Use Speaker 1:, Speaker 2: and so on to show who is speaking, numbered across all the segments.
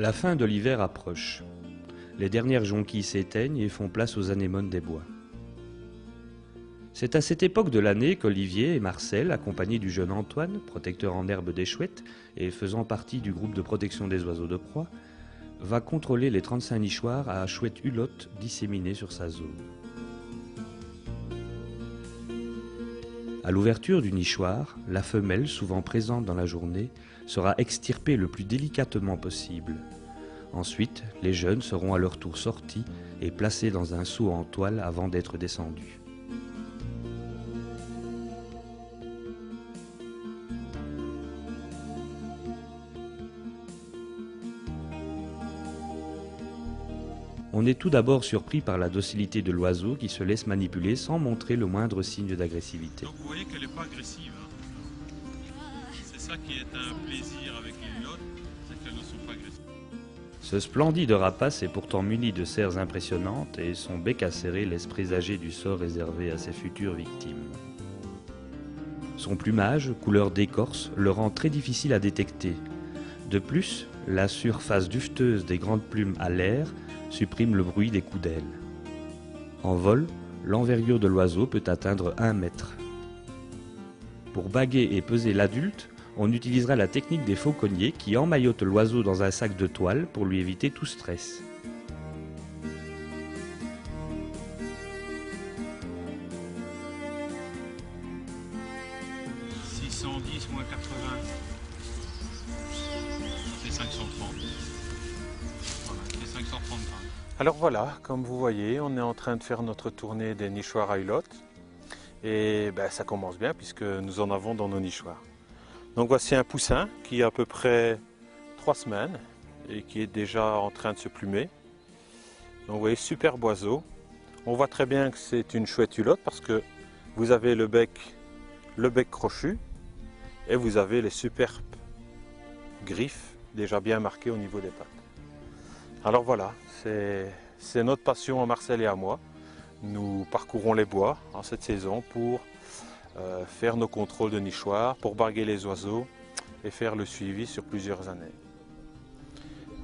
Speaker 1: La fin de l'hiver approche. Les dernières jonquilles s'éteignent et font place aux anémones des bois. C'est à cette époque de l'année qu'Olivier et Marcel, accompagnés du jeune Antoine, protecteur en herbe des chouettes et faisant partie du groupe de protection des oiseaux de proie, va contrôler les 35 nichoirs à chouettes hulottes disséminées sur sa zone. À l'ouverture du nichoir, la femelle, souvent présente dans la journée, sera extirpée le plus délicatement possible. Ensuite, les jeunes seront à leur tour sortis et placés dans un seau en toile avant d'être descendus. On est tout d'abord surpris par la docilité de l'oiseau qui se laisse manipuler sans montrer le moindre signe d'agressivité.
Speaker 2: Donc vous voyez qu'elle n'est pas agressive. C'est ça qui est un plaisir avec les hulottes, c'est qu'elles ne sont pas agressives.
Speaker 1: Ce splendide rapace est pourtant muni de serres impressionnantes et son bec acéré laisse présager du sort réservé à ses futures victimes. Son plumage, couleur d'écorce, le rend très difficile à détecter. De plus, la surface dufteuse des grandes plumes à l'air supprime le bruit des coups d'aile. En vol, l'envergure de l'oiseau peut atteindre 1 mètre. Pour baguer et peser l'adulte, on utilisera la technique des fauconniers qui emmaillotent l'oiseau dans un sac de toile pour lui éviter tout stress.
Speaker 2: « 610 moins 80, ça fait 530. Voilà, ça fait 530 grammes. »
Speaker 3: Alors voilà, comme vous voyez, on est en train de faire notre tournée des nichoirs à hulottes. Et ça commence bien puisque nous en avons dans nos nichoirs. Donc voici un poussin qui a à peu près 3 semaines et qui est déjà en train de se plumer. Donc vous voyez, superbe oiseau. On voit très bien que c'est une chouette hulotte parce que vous avez le bec crochu et vous avez les superbes griffes déjà bien marquées au niveau des pattes. Alors voilà, c'est notre passion à Marcel et à moi. Nous parcourons les bois en cette saison pour faire nos contrôles de nichoirs, pour barguer les oiseaux et faire le suivi sur plusieurs années.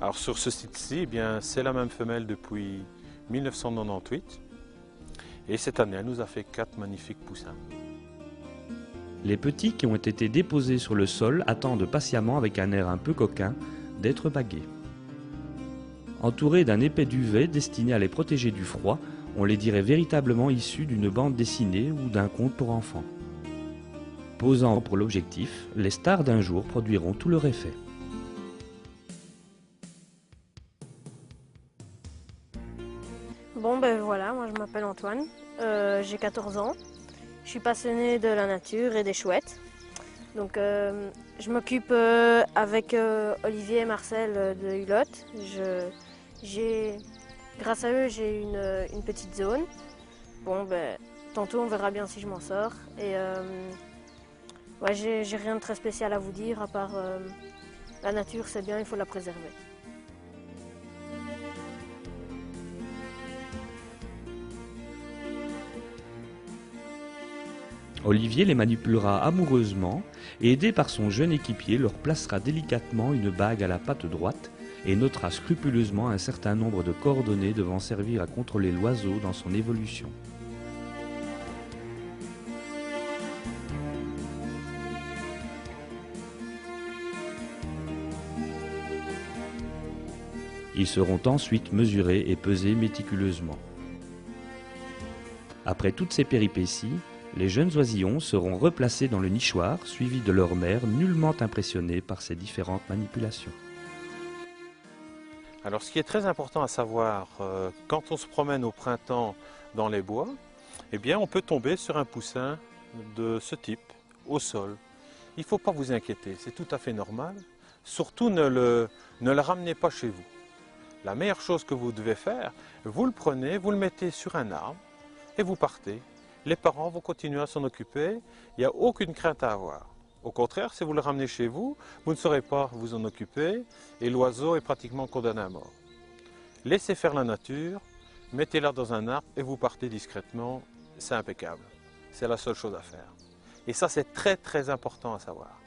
Speaker 3: Alors sur ce site-ci, c'est la même femelle depuis 1998 et cette année elle nous a fait 4 magnifiques poussins.
Speaker 1: Les petits qui ont été déposés sur le sol attendent patiemment avec un air un peu coquin d'être bagués. Entourés d'un épais duvet destiné à les protéger du froid, on les dirait véritablement issus d'une bande dessinée ou d'un conte pour enfants. Posant pour l'objectif, les stars d'un jour produiront tout leur effet.
Speaker 4: Bon voilà, moi je m'appelle Antoine, j'ai 14 ans, je suis passionné de la nature et des chouettes. Donc je m'occupe avec Olivier et Marcel de hulottes. Grâce à eux, j'ai une petite zone. Bon, tantôt on verra bien si je m'en sors. Et ouais, j'ai rien de très spécial à vous dire, à part la nature, c'est bien, il faut la préserver.
Speaker 1: Olivier les manipulera amoureusement et aidé par son jeune équipier leur placera délicatement une bague à la patte droite et notera scrupuleusement un certain nombre de coordonnées devant servir à contrôler l'oiseau dans son évolution. Ils seront ensuite mesurés et pesés méticuleusement. Après toutes ces péripéties, les jeunes oisillons seront replacés dans le nichoir, suivis de leur mère, nullement impressionnée par ces différentes manipulations.
Speaker 3: Alors ce qui est très important à savoir, quand on se promène au printemps dans les bois, on peut tomber sur un poussin de ce type, au sol. Il ne faut pas vous inquiéter, c'est tout à fait normal. Surtout ne le ramenez pas chez vous. La meilleure chose que vous devez faire, vous le prenez, vous le mettez sur un arbre et vous partez. Les parents vont continuer à s'en occuper, il n'y a aucune crainte à avoir. Au contraire, si vous le ramenez chez vous, vous ne saurez pas vous en occuper et l'oiseau est pratiquement condamné à mort. Laissez faire la nature, mettez-la dans un arbre et vous partez discrètement, c'est impeccable. C'est la seule chose à faire. Et ça, c'est très très important à savoir.